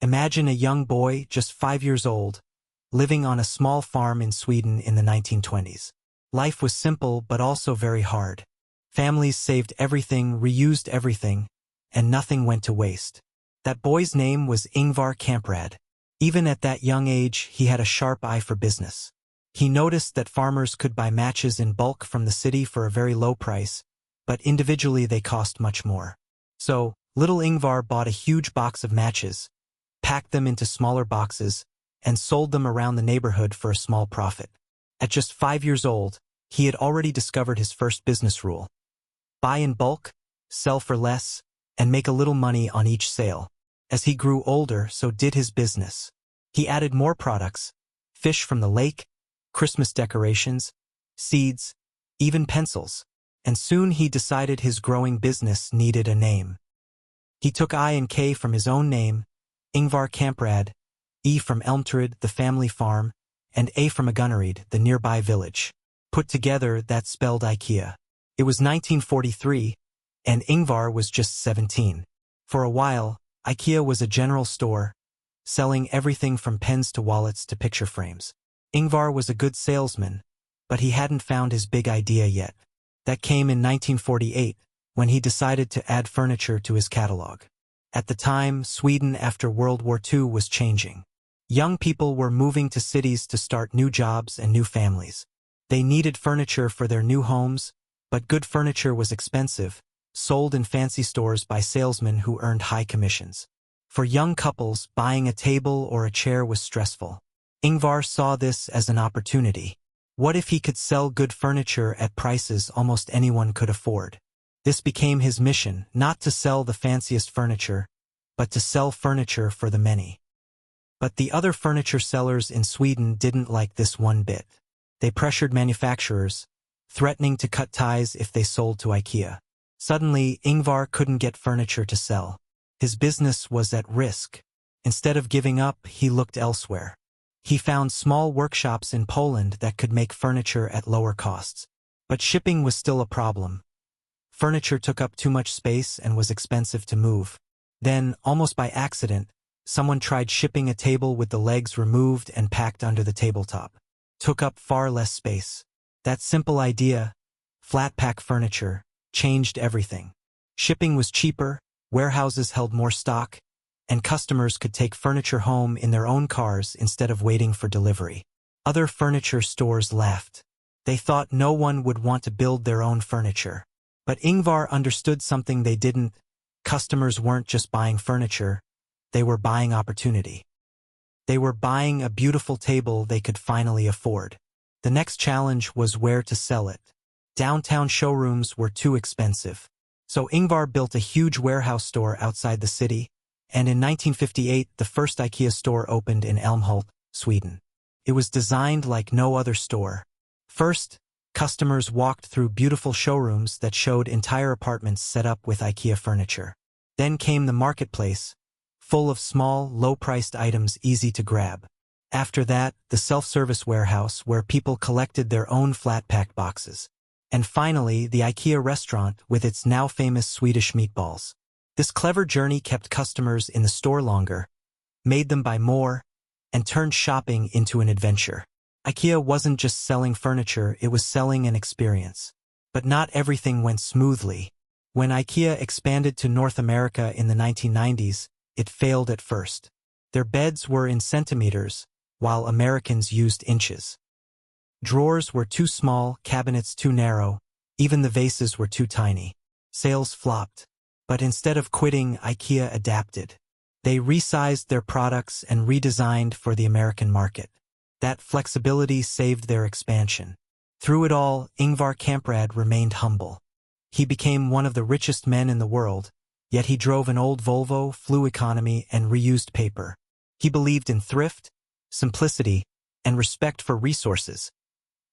Imagine a young boy, just 5 years old, living on a small farm in Sweden in the 1920s. Life was simple but also very hard. Families saved everything, reused everything, and nothing went to waste. That boy's name was Ingvar Kamprad. Even at that young age, he had a sharp eye for business. He noticed that farmers could buy matches in bulk from the city for a very low price, but individually they cost much more. So, little Ingvar bought a huge box of matches, packed them into smaller boxes, and sold them around the neighborhood for a small profit. At just 5 years old, he had already discovered his first business rule: buy in bulk, sell for less, and make a little money on each sale. As he grew older, so did his business. He added more products: fish from the lake, Christmas decorations, seeds, even pencils. And soon he decided his growing business needed a name. He took I and K from his own name, Ingvar Kamprad, E from Elmtred, the family farm, and A from Agunnaryd, the nearby village. Put together, that spelled IKEA. It was 1943, and Ingvar was just 17. For a while, IKEA was a general store, selling everything from pens to wallets to picture frames. Ingvar was a good salesman, but he hadn't found his big idea yet. That came in 1948, when he decided to add furniture to his catalog. At the time, Sweden after World War II was changing. Young people were moving to cities to start new jobs and new families. They needed furniture for their new homes, but good furniture was expensive, sold in fancy stores by salesmen who earned high commissions. For young couples, buying a table or a chair was stressful. Ingvar saw this as an opportunity. What if he could sell good furniture at prices almost anyone could afford? This became his mission, not to sell the fanciest furniture, but to sell furniture for the many. But the other furniture sellers in Sweden didn't like this one bit. They pressured manufacturers, threatening to cut ties if they sold to IKEA. Suddenly, Ingvar couldn't get furniture to sell. His business was at risk. Instead of giving up, he looked elsewhere. He found small workshops in Poland that could make furniture at lower costs. But shipping was still a problem. Furniture took up too much space and was expensive to move. Then, almost by accident, someone tried shipping a table with the legs removed and packed under the tabletop. Took up far less space. That simple idea, flat pack furniture, changed everything. Shipping was cheaper, warehouses held more stock, and customers could take furniture home in their own cars instead of waiting for delivery. Other furniture stores laughed. They thought no one would want to build their own furniture. But Ingvar understood something they didn't. Customers weren't just buying furniture, they were buying opportunity. They were buying a beautiful table they could finally afford. The next challenge was where to sell it. Downtown showrooms were too expensive. So Ingvar built a huge warehouse store outside the city, and in 1958 the first IKEA store opened in Älmhult, Sweden. It was designed like no other store. First, customers walked through beautiful showrooms that showed entire apartments set up with IKEA furniture. Then came the marketplace, full of small, low-priced items easy to grab. After that, the self-service warehouse where people collected their own flat-packed boxes. And finally, the IKEA restaurant with its now famous Swedish meatballs. This clever journey kept customers in the store longer, made them buy more, and turned shopping into an adventure. IKEA wasn't just selling furniture, it was selling an experience. But not everything went smoothly. When IKEA expanded to North America in the 1990s, it failed at first. Their beds were in centimeters, while Americans used inches. Drawers were too small, cabinets too narrow, even the vases were too tiny. Sales flopped. But instead of quitting, IKEA adapted. They resized their products and redesigned for the American market. That flexibility saved their expansion. Through it all, Ingvar Kamprad remained humble. He became one of the richest men in the world, yet he drove an old Volvo, flew economy, and reused paper. He believed in thrift, simplicity, and respect for resources,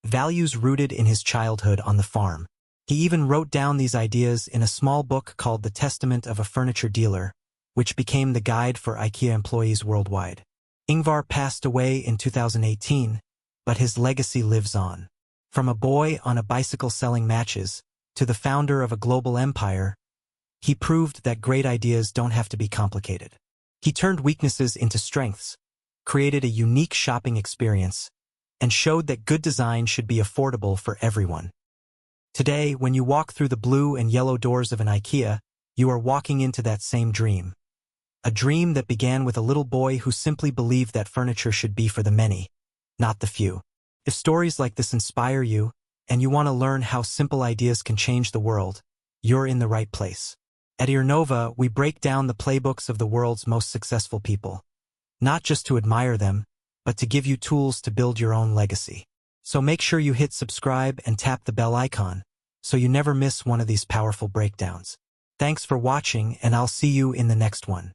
values rooted in his childhood on the farm. He even wrote down these ideas in a small book called The Testament of a Furniture Dealer, which became the guide for IKEA employees worldwide. Ingvar passed away in 2018, but his legacy lives on. From a boy on a bicycle selling matches to the founder of a global empire, he proved that great ideas don't have to be complicated. He turned weaknesses into strengths, created a unique shopping experience, and showed that good design should be affordable for everyone. Today, when you walk through the blue and yellow doors of an IKEA, you are walking into that same dream. A dream that began with a little boy who simply believed that furniture should be for the many, not the few. If stories like this inspire you, and you want to learn how simple ideas can change the world, you're in the right place. At Earnova, we break down the playbooks of the world's most successful people, not just to admire them, but to give you tools to build your own legacy. So make sure you hit subscribe and tap the bell icon, so you never miss one of these powerful breakdowns. Thanks for watching, and I'll see you in the next one.